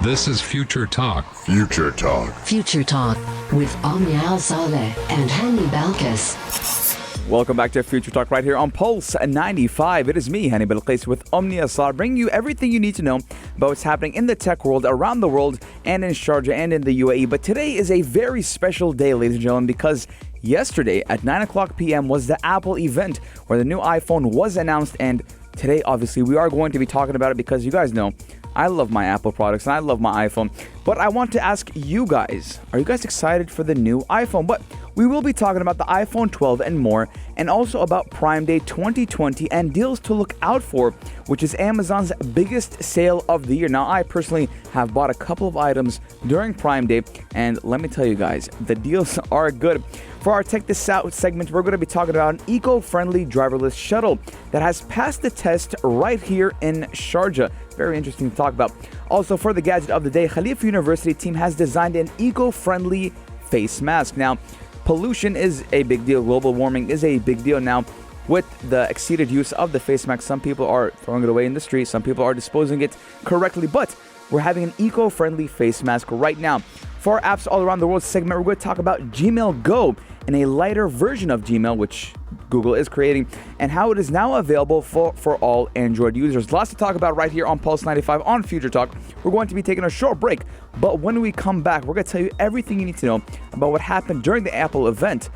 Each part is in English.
This is Future Talk. Future Talk. Future Talk with Omnia Saleh and Hani Balkis. Welcome back to Future Talk right here on Pulse 95. It is me, Hani Balkis, with Omnia Saleh, bringing you everything you need to know about what's happening in the tech world around the world and in Sharjah and in the UAE. But today is a very special day, ladies and gentlemen, because yesterday at 9 o'clock p.m. was the Apple event where the new iPhone was announced. And today, obviously, we are going to be talking about it because you guys know I love my Apple products and I love my iPhone. But I want to ask you guys, are you guys excited for the new iPhone? But we will be talking about the iPhone 12 and more, and also about Prime Day 2020 and deals to look out for, which is Amazon's biggest sale of the year. Now, I personally have bought a couple of items during Prime Day, and let me tell you guys, the deals are good. For our Tech This Out segment, we're going to be talking about an eco-friendly driverless shuttle that has passed the test right here in Sharjah. Very interesting to talk about. Also, for the gadget of the day, Khalifa University team has designed an eco-friendly face mask. Now, pollution is a big deal. Global warming is a big deal now. With the exceeded use of the face mask, some people are throwing it away in the street. Some people are disposing it correctly. But we're having an eco-friendly face mask right now. For our apps all around the world segment, we're going to talk about Gmail Go in a lighter version of Gmail, which Google is creating, and how it is now available for all Android users. Lots to talk about right here on Pulse 95 on Future Talk. We're going to be taking a short break, but when we come back, we're going to tell you everything you need to know about what happened during the Apple event.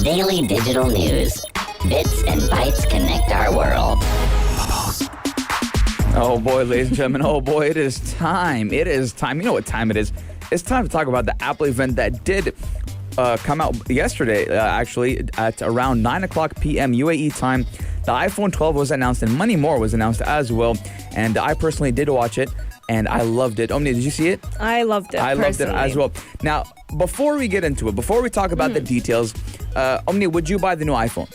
Daily digital news. Bits and bytes connect our world. Oh boy, ladies and gentlemen, oh boy, it is time. It is time. You know what time it is. It's time to talk about the Apple event that did come out yesterday, actually, at around 9 o'clock p.m. UAE time. The iPhone 12 was announced and many more was announced as well. And I personally did watch it and I loved it. Omni, did you see it? I loved it. I loved it as well. Now, before we get into it, before we talk about the details, Omni, would you buy the new iPhone?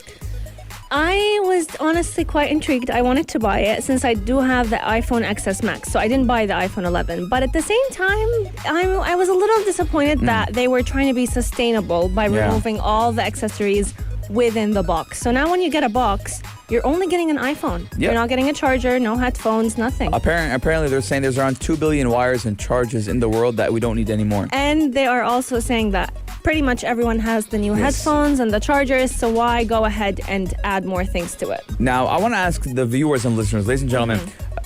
I was honestly quite intrigued. I wanted to buy it since I do have the iPhone XS Max, so I didn't buy the iPhone 11. But at the same time, I was a little disappointed that they were trying to be sustainable by removing all the accessories within the box. So now when you get a box, you're only getting an iPhone. Yep. You're not getting a charger, no headphones, nothing. Apparently they're saying there's around 2 billion wires and charges in the world that we don't need anymore. And they are also saying that pretty much everyone has the new headphones and the chargers, so why go ahead and add more things to it? Now, I want to ask the viewers and listeners, ladies and gentlemen,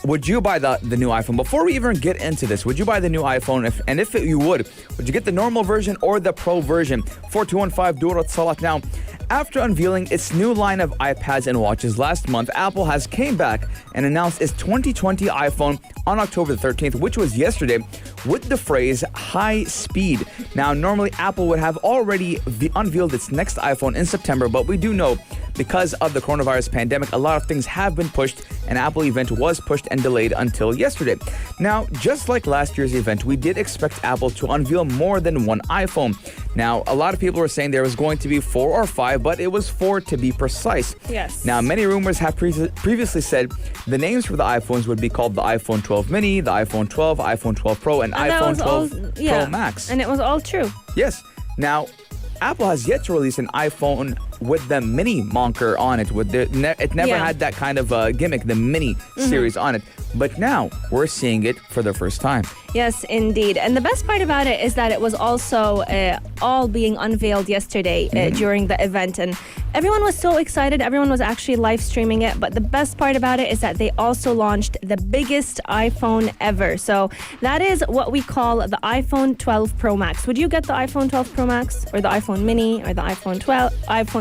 would you buy the new iPhone? Before we even get into this, would you buy the new iPhone? If you would you get the normal version or the Pro version? 4215 Durat Salat. Now, after unveiling its new line of iPads and watches last month, Apple has came back and announced its 2020 iPhone on October 13th, which was yesterday, with the phrase high speed. Now, normally Apple would have already unveiled its next iPhone in September, but we do know because of the coronavirus pandemic, a lot of things have been pushed, and Apple event was pushed and delayed until yesterday. Now, just like last year's event, we did expect Apple to unveil more than one iPhone. Now, a lot of people were saying there was going to be 4 or 5, but it was 4 to be precise. Yes. Now, many rumors have previously said the names for the iPhones would be called the iPhone 12 mini, the iPhone 12, iPhone 12 Pro, and iPhone 12 Pro Max. And it was all true. Yes. Now, Apple has yet to release an iPhone with the mini moniker on it. It never had that kind of gimmick, the mini series on it. But now we're seeing it for the first time. Yes, indeed. And the best part about it is that it was also all being unveiled yesterday during the event. And everyone was so excited. Everyone was actually live streaming it. But the best part about it is that they also launched the biggest iPhone ever. So that is what we call the iPhone 12 Pro Max. Would you get the iPhone 12 Pro Max or the iPhone mini or the iPhone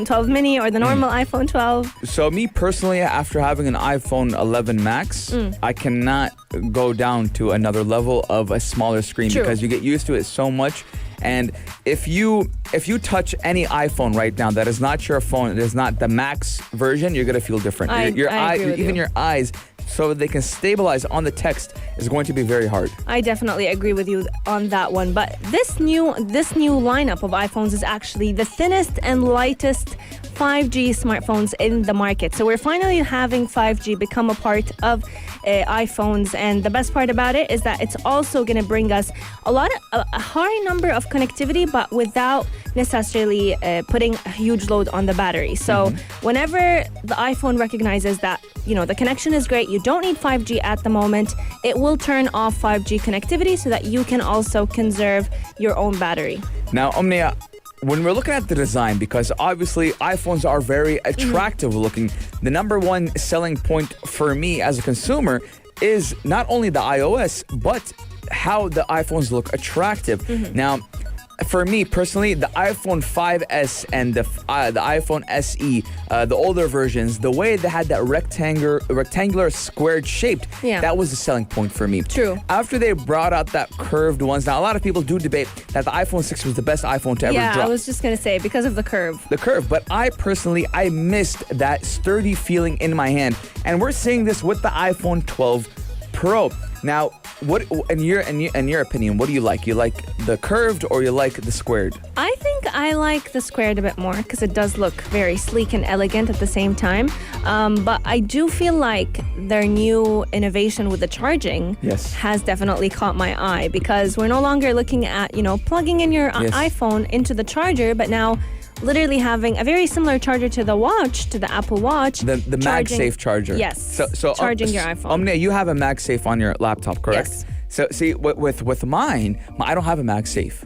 12 mini or the normal iPhone 12? So me personally, after having an iPhone 11 Max, I cannot go down to another level of a smaller screen because you get used to it so much. And if you touch any iPhone right now that is not your phone, it is not the Max version, you're gonna feel different. I agree with even you. your eyes, so they can stabilize on the text, is going to be very hard. I definitely agree with you on that one. But this new lineup of iPhones is actually the thinnest and lightest 5G smartphones in the market. So we're finally having 5G become a part of iPhones, and the best part about it is that it's also going to bring us a high number of connectivity, but without necessarily putting a huge load on the battery. So whenever the iPhone recognizes that, you know, the connection is great, you don't need 5G at the moment, it will turn off 5G connectivity so that you can also conserve your own battery. Now, Omnia, when we're looking at the design, because obviously iPhones are very attractive looking, the number one selling point for me as a consumer is not only the iOS, but how the iPhones look attractive. Now, for me personally, the iPhone 5S and the iPhone SE, the older versions, the way they had that rectangular squared shaped, that was the selling point for me. True. After they brought out that curved ones, now a lot of people do debate that the iPhone 6 was the best iPhone to ever drop. Yeah, I was just going to say, because of the curve. The curve, but I personally, I missed that sturdy feeling in my hand. And we're seeing this with the iPhone 12 Pro. Now, what in your opinion, what do you like? You like the curved or you like the squared? I think I like the squared a bit more because it does look very sleek and elegant at the same time. But I do feel like their new innovation with the charging has definitely caught my eye, because we're no longer looking at, you know, plugging in your iPhone into the charger, but now literally having a very similar charger to the watch, to the Apple Watch. The MagSafe charger. Yes. So charging your iPhone. Omnia, you have a MagSafe on your laptop, correct? Yes. So see, with mine, I don't have a MagSafe.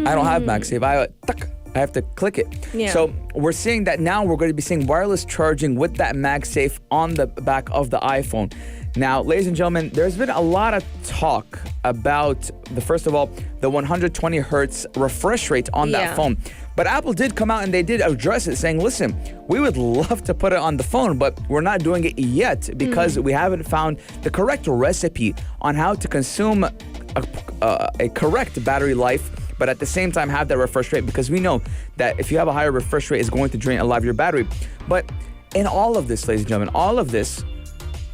I don't have MagSafe. I have to click it. Yeah. So we're seeing that now we're going to be seeing wireless charging with that MagSafe on the back of the iPhone. Now, ladies and gentlemen, there's been a lot of talk about first of all, the 120 hertz refresh rate on that phone. But Apple did come out and they did address it, saying, listen, we would love to put it on the phone, but we're not doing it yet because we haven't found the correct recipe on how to consume a correct battery life, but at the same time have that refresh rate, because we know that if you have a higher refresh rate, it's going to drain a lot of your battery. But in all of this, ladies and gentlemen, all of this,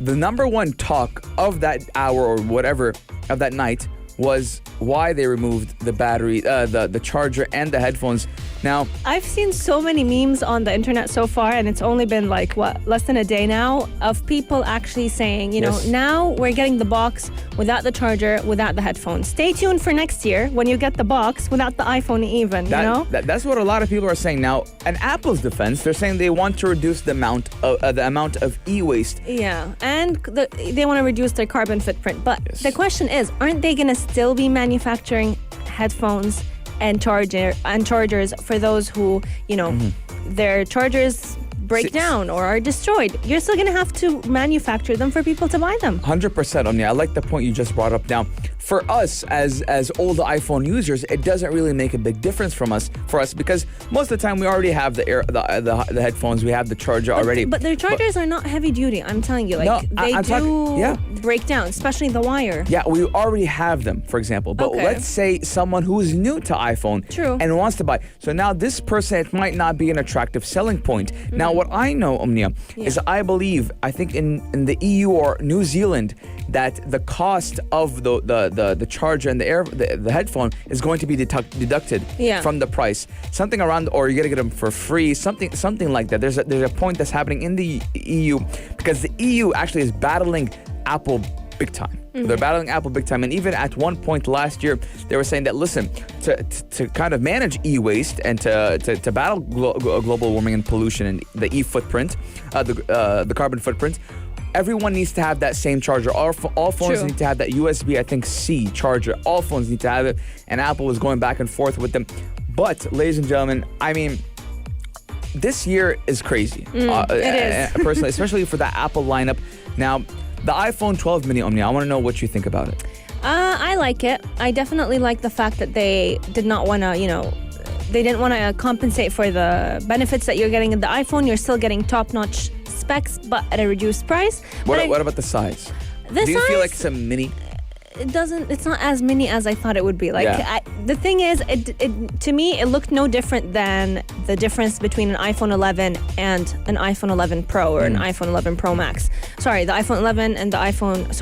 the number one talk of that hour or whatever of that night was why they removed the battery, the charger and the headphones. Now, I've seen so many memes on the internet so far, and it's only been like, less than a day now, of people actually saying, you know, now we're getting the box without the charger, without the headphones. Stay tuned for next year when you get the box without the iPhone even, you know? That's what a lot of people are saying. Now, in Apple's defense, they're saying they want to reduce the amount of e-waste. Yeah, and they want to reduce their carbon footprint. But the question is, aren't they going to still be manufacturing headphones and chargers for those who, you know, their chargers break down or are destroyed? You're still going to have to manufacture them for people to buy them. 100%, Omnia. I like the point you just brought up. Now, for us as old iPhone users, it doesn't really make a big difference for us because most of the time we already have the headphones, we have the charger already. But their chargers are not heavy duty. I'm telling you, like they do break down, especially the wire. Yeah, we already have them, for example. But let's say someone who is new to iPhone and wants to buy. So now this person, it might not be an attractive selling point. Now, what I know, Omnia, is I think in the EU or New Zealand, that the cost of the charger and the headphone is going to be deducted from the price. Something around, or you're gonna get them for free. Something like that. There's a point that's happening in the EU because the EU actually is battling Apple big time. They're battling Apple big time, and even at one point last year, they were saying that, listen, to kind of manage e-waste and to battle global warming and pollution and the e-footprint, the carbon footprint, everyone needs to have that same charger. All phones need to have that USB, I think, C charger. All phones need to have it, and Apple was going back and forth with them. But, ladies and gentlemen, I mean, this year is crazy. It is. Personally, especially for the Apple lineup. Now, the iPhone 12 mini, Omnia, I want to know what you think about it. I like it. I definitely like the fact that they did not want to, they didn't want to compensate for the benefits that you're getting in the iPhone. You're still getting top-notch specs, but at a reduced price. What about the size? Do you feel like it's a mini? It's not as mini as I thought it would be. The thing is, to me, it looked no different than the difference between an iPhone 11 and an iPhone 11 Pro or an iPhone 11 Pro Max. Sorry, the iPhone 11 and the iPhone,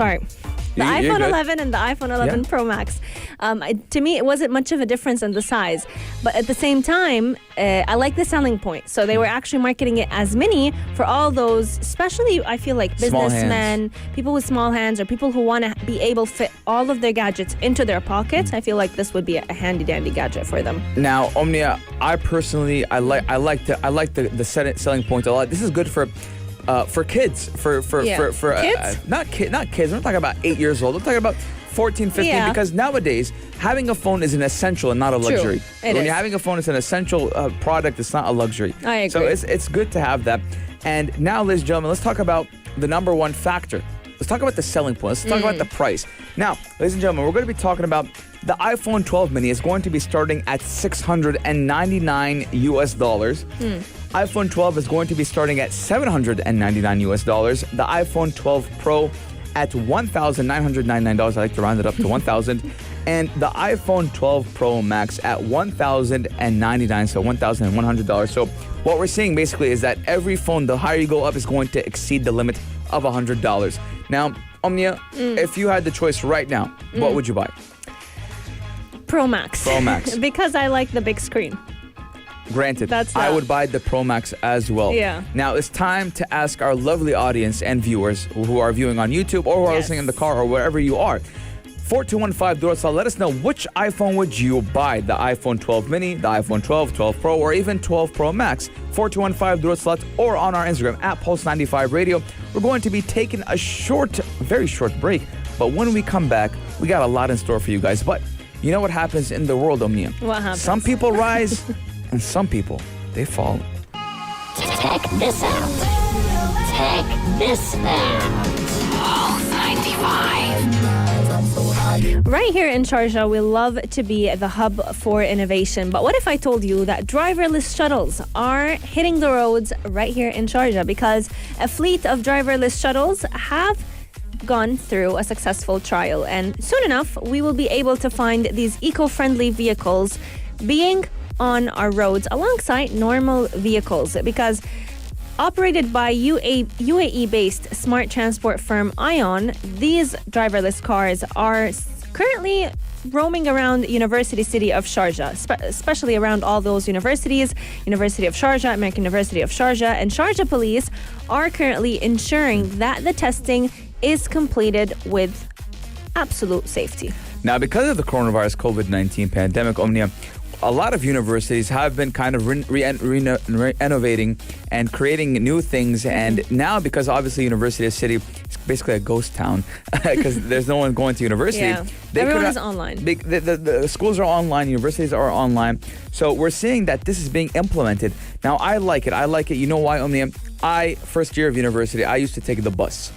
The You're iPhone good. 11 and the iPhone 11 Yeah. Pro Max. To me, it wasn't much of a difference in the size. But at the same time, I like the selling point. So they were actually marketing it as mini for all those, especially I feel like Small hands. businessmen, people with small hands, or people who want to be able to fit all of their gadgets into their pockets. I feel like this would be a handy dandy gadget for them. Now, Omnia, I personally, I like the selling point a lot. This is good for kids, for Kids? not kids. I'm not talking about 8 years old. I'm talking about 14, 15, Yeah. because nowadays having a phone is an essential and not a luxury. It When is. you're having a phone, it's an essential product. It's not a luxury. I agree. So it's good to have that. And now, ladies and gentlemen, let's talk about the number one factor. Let's talk about the selling point. Let's talk about the price. Now, ladies and gentlemen, we're going to be talking about the iPhone 12 mini is going to be starting at $699 US. iPhone 12 is going to be starting at $799 US. The iPhone 12 Pro at $1,999. I like to round it up to 1,000. And the iPhone 12 Pro Max at $1,099, so $1,100. So what we're seeing basically is that every phone, the higher you go up, is going to exceed the limit of $100. Now, Omnia, if you had the choice right now, what would you buy? Pro Max. Pro Max. Because I like the big screen. Granted, That's I that. would buy the Pro Max as well. Yeah. Now, it's time to ask our lovely audience and viewers who are viewing on YouTube or who are Yes. listening in the car or wherever you are. 4215 Duracell, let us know which iPhone would you buy? The iPhone 12 mini, the iPhone 12, 12 Pro, or even 12 Pro Max? 4215 Duracell or on our Instagram at Pulse95 Radio. We're going to be taking a very short break. But when we come back, we got a lot in store for you guys. But you know what happens in the world, Omnia? What happens? Some people rise and some people, they fall. Check this out. Check this out. Pulse 95. Right here in Sharjah, we love to be the hub for innovation. But what if I told you that driverless shuttles are hitting the roads right here in Sharjah? Because a fleet of driverless shuttles have gone through a successful trial. And soon enough, we will be able to find these eco-friendly vehicles being on our roads alongside normal vehicles. Because operated by UAE-based smart transport firm Ion, these driverless cars are currently roaming around the University City of Sharjah, especially around all those universities, University of Sharjah, American University of Sharjah, and Sharjah police are currently ensuring that the testing is completed with absolute safety. Now, because of the coronavirus COVID-19 pandemic, Omnia, a lot of universities have been kind of renovating and creating new things. And now, because obviously University City is basically a ghost town because there's no one going to university. Yeah, everyone is online. The schools are online, universities are online. So we're seeing that this is being implemented. Now, I like it. You know why, Omnia? First year of university, I used to take the bus.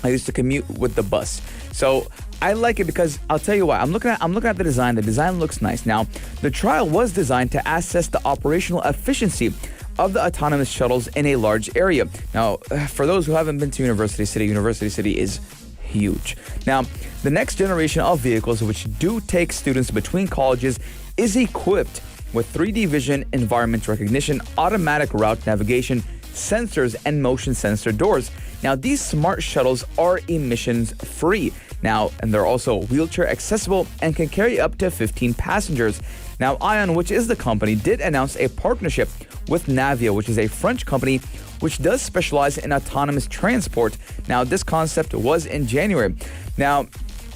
I used to commute with the bus. So I like it because I'll tell you why. I'm looking at the design. The design looks nice. Now, the trial was designed to assess the operational efficiency of the autonomous shuttles in a large area. Now, for those who haven't been to University City is huge. Now, the next generation of vehicles, which do take students between colleges, is equipped with 3D vision, environment recognition, automatic route navigation, sensors, and motion sensor doors. Now, these smart shuttles are emissions free. Now, and they're also wheelchair accessible and can carry up to 15 passengers. Now, Ion, which is the company, did announce a partnership with Navia, which is a French company which does specialize in autonomous transport. Now, this concept was in January. Now,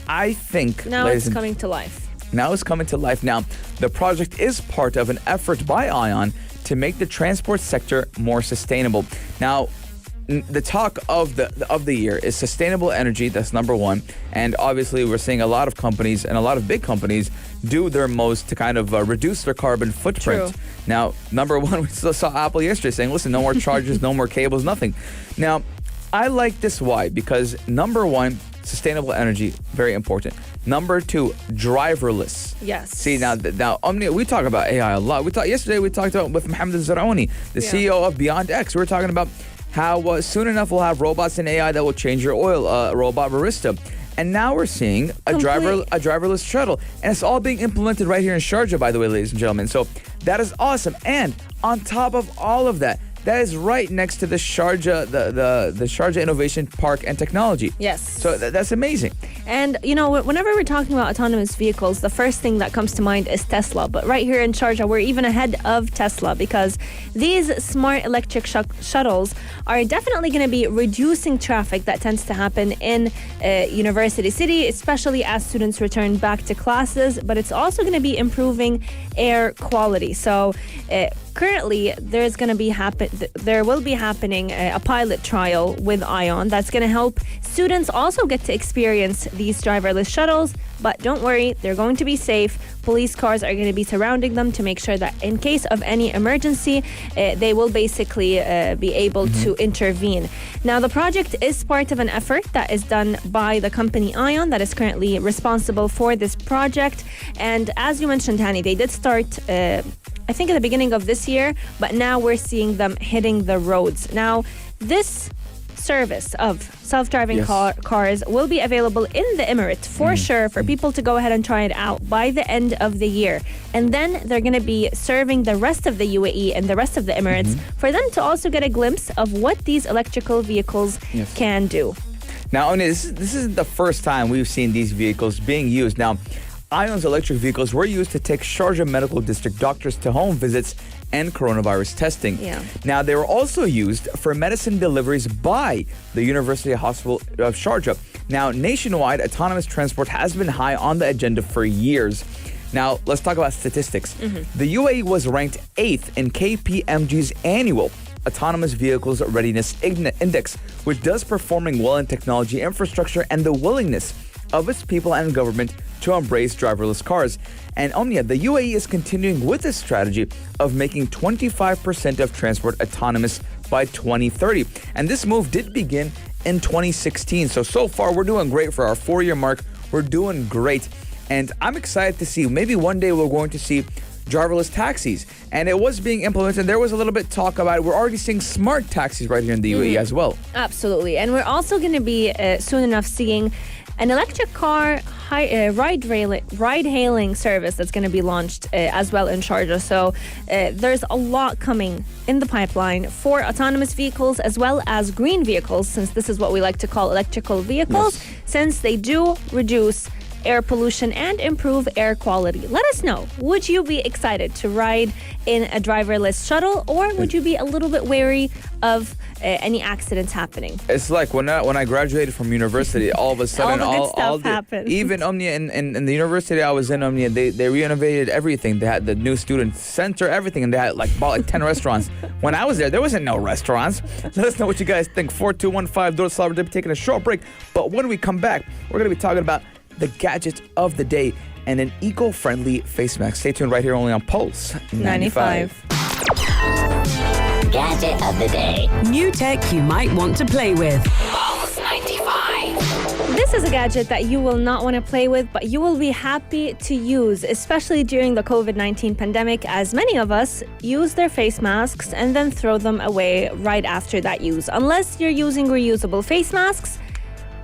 I think... Now it's coming to life. Now it's coming to life. Now, the project is part of an effort by Ion to make the transport sector more sustainable. Now, the talk of the year is sustainable energy. That's number one. And obviously, we're seeing a lot of companies and a lot of big companies do their most to kind of reduce their carbon footprint. True. Now, number one, we saw Apple yesterday saying, listen, no more chargers, no more cables, nothing. Now, I like this. Why? Because number one, sustainable energy, very important. Number two, driverless. Yes. See, now, Omnia, we talk about AI a lot. Yesterday we talked about with Mohammed Zaraoni, the CEO of Beyond X. We were talking about how soon enough we'll have robots and AI that will change your oil, a robot barista. And now we're seeing a driverless shuttle. And it's all being implemented right here in Sharjah, by the way, ladies and gentlemen. So that is awesome. And on top of all of that, that is right next to the Sharjah, the Sharjah Innovation Park and Technology. Yes. So that's amazing. And, whenever we're talking about autonomous vehicles, the first thing that comes to mind is Tesla. But right here in Sharjah, we're even ahead of Tesla because these smart electric shuttles are definitely going to be reducing traffic that tends to happen in University City, especially as students return back to classes. But it's also going to be improving air quality. So currently, there will be happening a pilot trial with ION that's going to help students also get to experience these driverless shuttles. But don't worry, they're going to be safe. Police cars are going to be surrounding them to make sure that in case of any emergency, they will basically be able to intervene. Now, the project is part of an effort that is done by the company ION that is currently responsible for this project. And as you mentioned, Hani, they did start I think at the beginning of this year, but now we're seeing them hitting the roads. Now, this service of self-driving cars will be available in the Emirates for sure for people to go ahead and try it out by the end of the year. And then they're going to be serving the rest of the UAE and the rest of the Emirates for them to also get a glimpse of what these electrical vehicles can do. Now, this isn't the first time we've seen these vehicles being used. Now, ION's electric vehicles were used to take Sharjah Medical District doctors to home visits and coronavirus testing. Now, they were also used for medicine deliveries by the University Hospital of Sharjah. Now, nationwide, autonomous transport has been high on the agenda for years. Now, let's talk about statistics. The UAE was ranked 8th in KPMG's annual Autonomous Vehicles Readiness Index, which does performing well in technology infrastructure and the willingness of its people and government to embrace driverless cars. And Omnia, the UAE is continuing with this strategy of making 25% of transport autonomous by 2030. And this move did begin in 2016. So far, we're doing great for our 4-year mark. We're doing great. And I'm excited to see, maybe one day we're going to see driverless taxis. And it was being implemented. There was a little bit talk about it. We're already seeing smart taxis right here in the UAE as well. Absolutely. And we're also going to be soon enough seeing an electric car ride-hailing service that's going to be launched as well in Sharjah. So there's a lot coming in the pipeline for autonomous vehicles as well as green vehicles, since this is what we like to call electrical vehicles, since they do reduce air pollution and improve air quality. Let us know. Would you be excited to ride in a driverless shuttle, or would you be a little bit wary of any accidents happening? It's like when I graduated from university, all of a sudden, all the happened. Even Omnia in the university I was in, Omnia, they renovated everything. They had the new student center, everything, and they had bought 10 restaurants. When I was there wasn't no restaurants. Let us know what you guys think. 4215 Door Slobber. They'll be taking a short break, but when we come back, we're gonna be talking about the gadget of the day and an eco-friendly face mask. Stay tuned right here only on Pulse 95. Gadget of the day. New tech you might want to play with. Pulse 95. This is a gadget that you will not want to play with, but you will be happy to use, especially during the COVID-19 pandemic, as many of us use their face masks and then throw them away right after that use. Unless you're using reusable face masks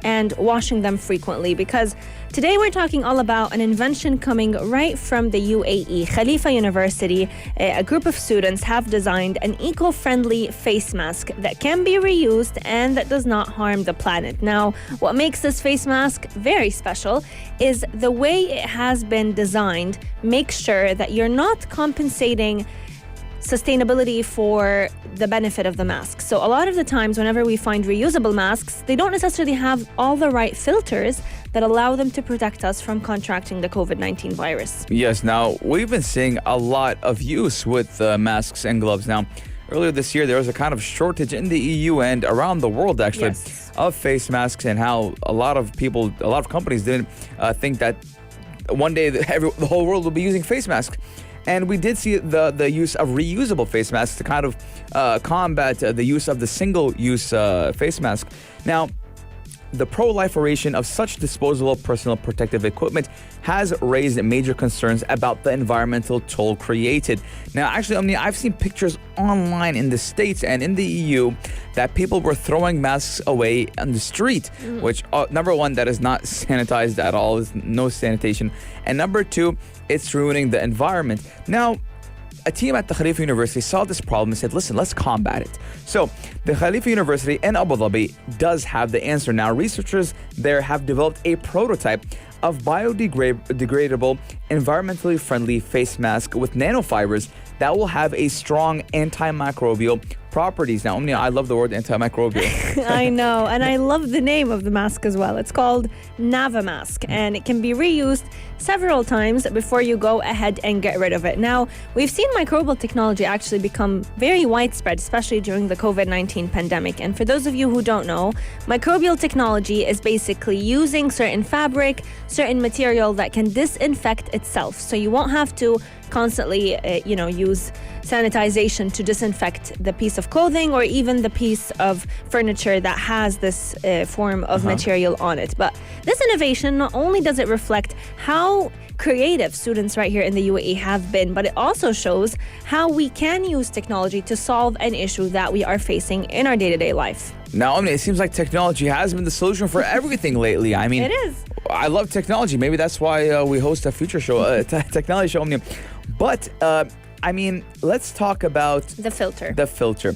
and washing them frequently, because today we're talking all about an invention coming right from the UAE. Khalifa University, a group of students have designed an eco-friendly face mask that can be reused and that does not harm the planet. Now, what makes this face mask very special is the way it has been designed makes sure that you're not compensating sustainability for the benefit of the mask. So a lot of the times whenever we find reusable masks, they don't necessarily have all the right filters that allow them to protect us from contracting the COVID-19 virus. Yes, now we've been seeing a lot of use with masks and gloves. Now, earlier this year, there was a kind of shortage in the EU and around the world, actually, of face masks, and how a lot of companies didn't think that one day the whole world will be using face masks. And we did see the use of reusable face masks to kind of combat the use of the single-use face mask. Now, the proliferation of such disposable personal protective equipment has raised major concerns about the environmental toll created. Now, actually, Omni, I've seen pictures online in the States and in the EU that people were throwing masks away on the street, which, number one, that is not sanitized at all. There's no sanitation. And number two, it's ruining the environment. Now, a team at the Khalifa University saw this problem and said, listen, let's combat it. So the Khalifa University in Abu Dhabi does have the answer now. Researchers there have developed a prototype of biodegradable, environmentally friendly face mask with nanofibers that will have a strong antimicrobial properties. Now, Omnia, I love the word antimicrobial. I know, and I love the name of the mask as well. It's called Nava Mask, and it can be reused several times before you go ahead and get rid of it. Now, we've seen microbial technology actually become very widespread, especially during the COVID-19 pandemic. And for those of you who don't know, microbial technology is basically using certain fabric, certain material that can disinfect itself. So you won't have to constantly, use sanitization to disinfect the piece of clothing or even the piece of furniture that has this form of material on it. But this innovation, not only does it reflect how creative students right here in the UAE have been, but it also shows how we can use technology to solve an issue that we are facing in our day-to-day life. Now, it seems like technology has been the solution for everything lately. I mean, it is. I love technology. Maybe that's why we host a future show, a technology show, Omnium. But, let's talk about The filter. The filter.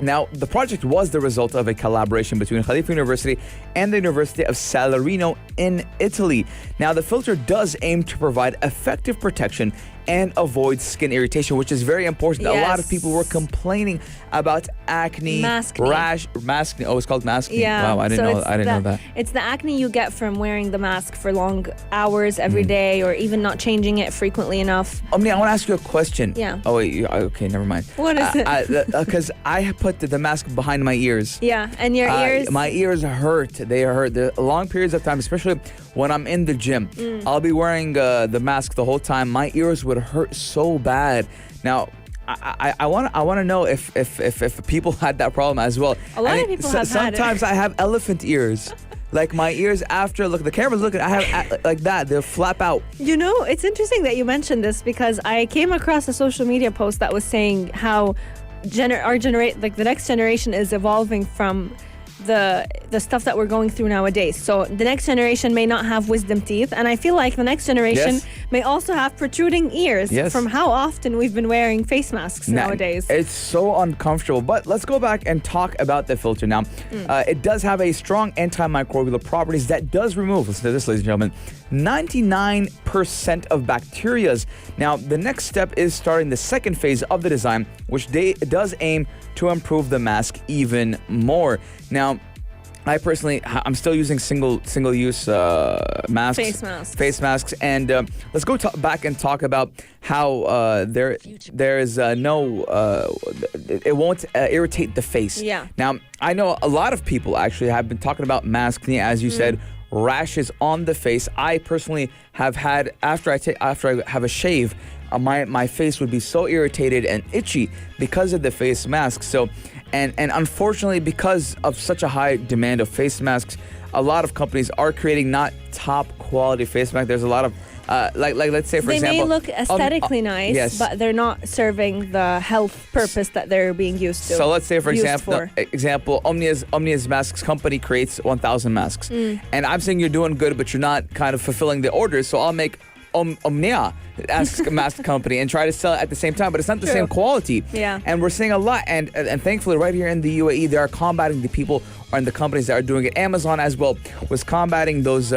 Now, the project was the result of a collaboration between Khalifa University and the University of Salerno in Italy. Now, the filter does aim to provide effective protection and avoid skin irritation, which is very important. Yes. A lot of people were complaining about acne, Maskne. maskne. Oh, it's called maskne. Yeah. Wow, I didn't know that. It's the acne you get from wearing the mask for long hours every day, or even not changing it frequently enough. Omni, I want to ask you a question. Yeah. Oh, wait. Okay, never mind. What is it? Because I put the mask behind my ears. Yeah, and your ears? My ears hurt. They hurt. The long periods of time, especially when I'm in the gym. I'll be wearing the mask the whole time. My ears would hurt so bad. Now, I want to know if people had that problem as well. A lot of people have had it. Sometimes I have elephant ears. Like my ears after, look, the camera's looking, I have like that. They'll flap out. You know, it's interesting that you mentioned this because I came across a social media post that was saying how the next generation is evolving from the stuff that we're going through nowadays. So the next generation may not have wisdom teeth, and I feel like the next generation may also have protruding ears from how often we've been wearing face masks nowadays. It's so uncomfortable. But let's go back and talk about the filter now. It does have a strong antimicrobial properties that does remove, listen to this, ladies and gentlemen, 99% of bacterias. Now, the next step is starting the second phase of the design, which does aim to improve the mask even more. Now, I'm still using single-use masks. Face masks. And let's go back and talk about how there is it won't irritate the face. Yeah. Now, I know a lot of people actually have been talking about masking, as you said, rashes on the face. I personally have had, after I have a shave, my face would be so irritated and itchy because of the face mask. So, and unfortunately, because of such a high demand of face masks, a lot of companies are creating not top quality face masks. There's a lot of like let's say for example, they may look aesthetically nice, yes, but they're not serving the health purpose that they're being used to. So let's say for example, Omnia's masks company creates 1,000 masks, and I'm saying you're doing good, but you're not kind of fulfilling the orders. So I'll make Omnia mask company and try to sell it at the same time, but it's not the same quality. Yeah. And we're seeing a lot, and thankfully right here in the UAE, they are combating the people and the companies that are doing it. Amazon as well was combating those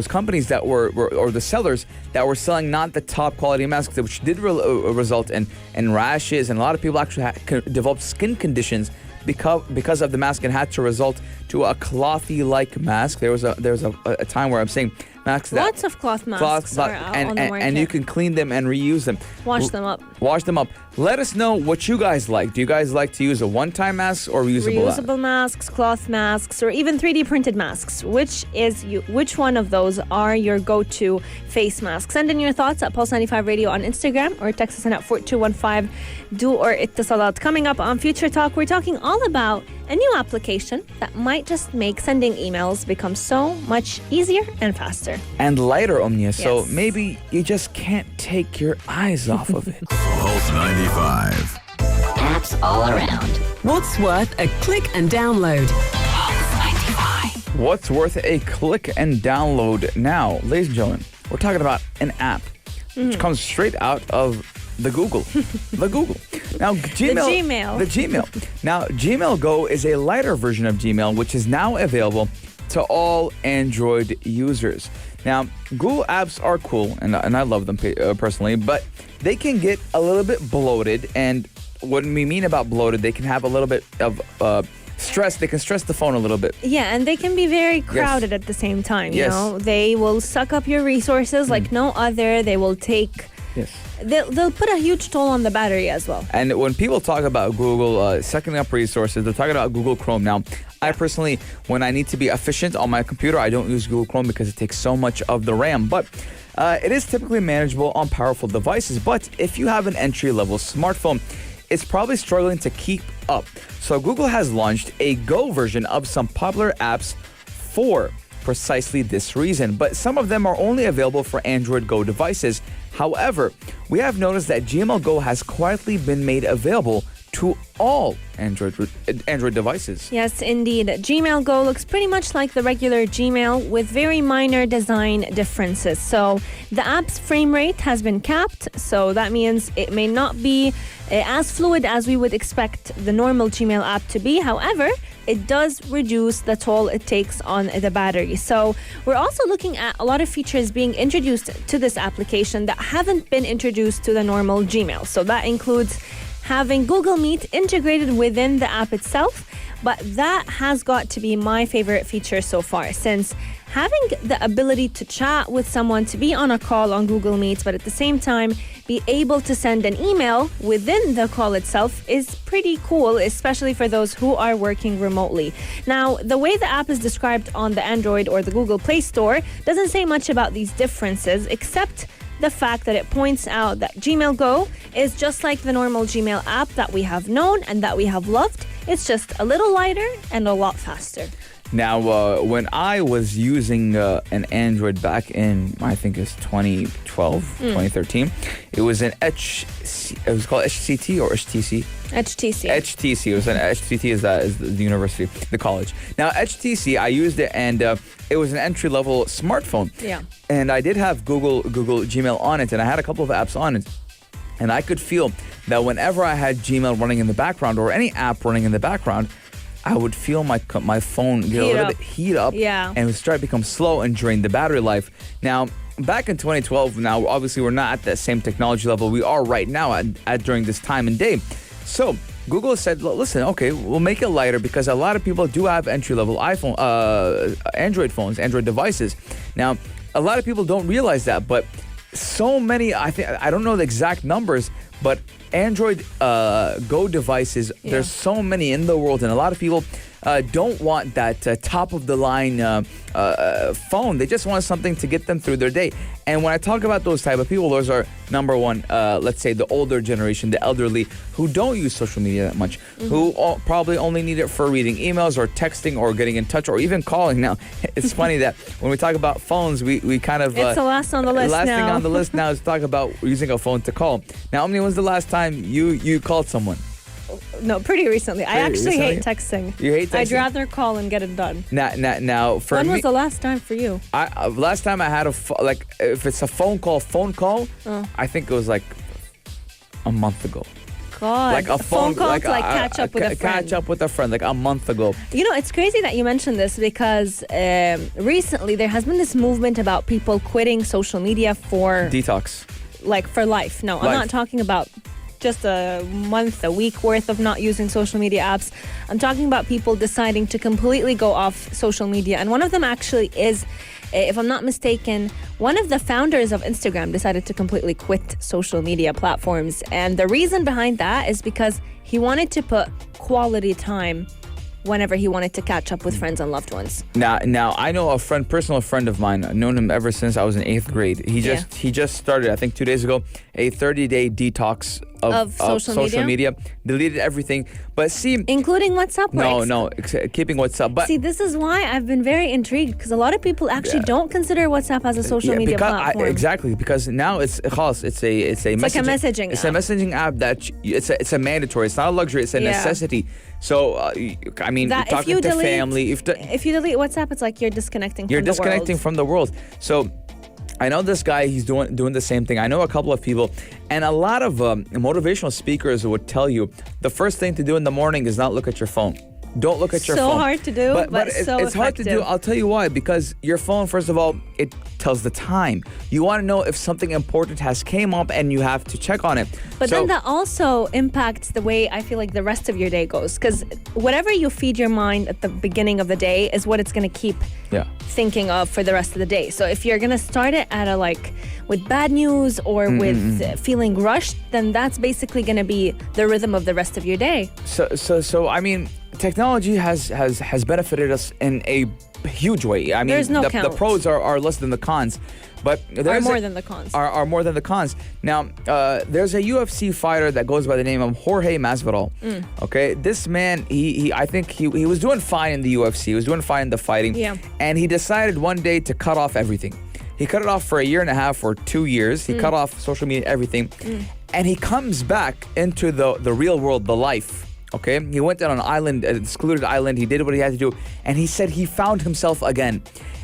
companies that were or the sellers that were selling not the top quality masks, which did result in rashes, and a lot of people actually developed skin conditions because of the mask and had to result to a clothy like mask. There was a time where I'm saying masks that lots of cloth masks are out on the market. And you can clean them and reuse them. Wash them up. Let us know what you guys like. Do you guys like to use a one-time mask or reusable masks, cloth masks, or even 3D printed masks? Which one of those are your go-to face masks? Send in your thoughts at Pulse 95 Radio on Instagram or text us in at 4215. Do or ittasalat. Coming up on Future Talk, we're talking all about a new application that might just make sending emails become so much easier and faster. And lighter, Omnia. Yes. So maybe you just can't take your eyes off of it. Pulse 95. Apps all around. What's worth a click and download? Pulse 95. What's worth a click and download now? Ladies and gentlemen, we're talking about an app which comes straight out of The Google. The Google. Now, Gmail. The Gmail. Now, Gmail Go is a lighter version of Gmail, which is now available to all Android users. Now, Google apps are cool, and I love them personally, but they can get a little bit bloated. And what we mean about bloated, they can have a little bit of stress. They can stress the phone a little bit. Yeah, and they can be very crowded at the same time. You know, they will suck up your resources like no other. They will take. Yes. They'll put a huge toll on the battery as well. And when people talk about Google sucking up resources, they're talking about Google Chrome. Now, I personally, when I need to be efficient on my computer, I don't use Google Chrome because it takes so much of the RAM. But it is typically manageable on powerful devices. But if you have an entry-level smartphone, it's probably struggling to keep up. So Google has launched a Go version of some popular apps for precisely this reason. But some of them are only available for Android Go devices. However, we have noticed that Gmail Go has quietly been made available to all Android devices. Yes, indeed. Gmail Go looks pretty much like the regular Gmail with very minor design differences. So the app's frame rate has been capped, so that means it may not be as fluid as we would expect the normal Gmail app to be. However, it does reduce the toll it takes on the battery. So we're also looking at a lot of features being introduced to this application that haven't been introduced to the normal Gmail. So that includes having Google Meet integrated within the app itself, but that has got to be my favorite feature so far, since having the ability to chat with someone, to be on a call on Google Meet, but at the same time be able to send an email within the call itself is pretty cool, especially for those who are working remotely. Now, the way the app is described on the Android or the Google Play Store doesn't say much about these differences, except the fact that it points out that Gmail Go is just like the normal Gmail app that we have known and that we have loved. It's just a little lighter and a lot faster. Now, when I was using an Android back in, I think it's 2012, 2013, it was an it was called HCT or HTC? HTC. HTC. It was an HTC is the university, the college. Now, HTC, I used it, and it was an entry-level smartphone. Yeah. And I did have Google Gmail on it, and I had a couple of apps on it. And I could feel that whenever I had Gmail running in the background or any app running in the background, I would feel my phone get a little bit heat up, and it would start to become slow and drain the battery life. Now, back in 2012, now obviously we're not at that same technology level we are right now at during this time and day. So Google said, listen, okay, we'll make it lighter because a lot of people do have entry-level Android phones, Android devices. Now, a lot of people don't realize that, but so many, I don't know the exact numbers, but Android Go devices, there's so many in the world, and a lot of people don't want that top-of-the-line phone. They just want something to get them through their day. And when I talk about those type of people, those are, number one, let's say the older generation, the elderly, who don't use social media that much, who probably only need it for reading emails or texting or getting in touch or even calling. Now, it's funny that when we talk about phones, we kind of... it's the last on the list last now. thing on the list now is talk about using a phone to call. Now, Omni, when's the last time you called someone? No, pretty recently. I actually hate texting. You hate texting? I'd rather call and get it done. Now for when me, was the last time for you? Last time I had if it's a phone call, I think it was like a month ago. God, like a phone call like to catch up with a friend. Catch up with a friend, like a month ago. You know, it's crazy that you mentioned this because recently there has been this movement about people quitting social media for detox, like for life. No, I'm not talking about just a month, a week worth of not using social media apps. I'm talking about people deciding to completely go off social media. And one of them actually is, if I'm not mistaken, one of the founders of Instagram decided to completely quit social media platforms. And the reason behind that is because he wanted to put quality time whenever he wanted to catch up with friends and loved ones. Now I know a personal friend of mine. I've known him ever since I was in 8th grade. He just started, I think 2 days ago, a 30-day detox of social media. Deleted everything. But see, including WhatsApp. Keeping WhatsApp. But see, this is why I've been very intrigued, because a lot of people actually don't consider WhatsApp as a social media platform. Exactly, because now it's a messaging. It's a messaging app that it's a mandatory. It's not a luxury. It's a necessity. So I mean, talking to family. If you delete WhatsApp, it's like you're disconnecting. From the world. So I know this guy, he's doing the same thing. I know a couple of people, and a lot of motivational speakers would tell you the first thing to do in the morning is not look at your phone. Don't look at your phone. So hard to do, but it's hard to do. I'll tell you why. Because your phone, first of all, it tells the time. You want to know if something important has came up and you have to check on it. But then that also impacts the way I feel like the rest of your day goes. Because whatever you feed your mind at the beginning of the day is what it's going to keep thinking of for the rest of the day. So if you're going to start it at with bad news or with feeling rushed, then that's basically going to be the rhythm of the rest of your day. So I mean, technology has benefited us in a huge way. I mean, there's no the pros are less than the cons, but are more than the cons. Are more than the cons. Now, there's a UFC fighter that goes by the name of Jorge Masvidal. Okay, this man, I think he was doing fine in the UFC. He was doing fine in the fighting. Yeah. And he decided one day to cut off everything. He cut it off for 1.5 years or 2 years. He cut off social media, everything. And he comes back into the real world, the life. Okay, he went on an island, an excluded island. He did what he had to do, and he said he found himself again.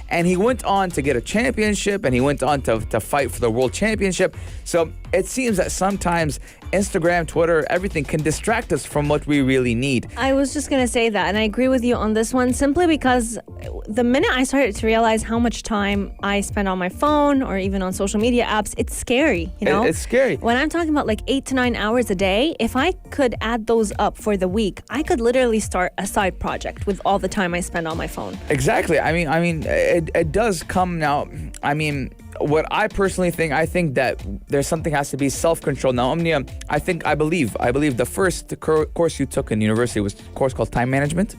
And he went on to get a championship, and he went on to fight for the world championship. So it seems that sometimes Instagram, Twitter, everything can distract us from what we really need. I was just going to say that, and I agree with you on this one, simply because the minute I started to realize how much time I spend on my phone or even on social media apps, it's scary, you know? It's scary. When I'm talking about 8 to 9 hours a day, if I could add those up for the week, I could literally start a side project with all the time I spend on my phone. Exactly. I mean, it does come now. I mean, what I personally think, I think that there's something has to be self-control. Now, Omnia, I believe the first course you took in university was a course called time management.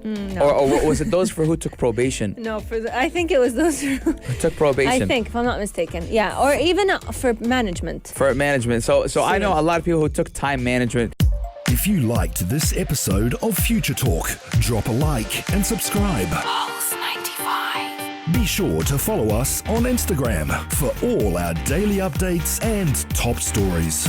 No. Or was it those for who took probation? No, I think it was those who took probation. I think, if I'm not mistaken. Yeah, or even for management. For management. So I know a lot of people who took time management. If you liked this episode of Future Talk, drop a like and subscribe. Pulse 95. Be sure to follow us on Instagram for all our daily updates and top stories.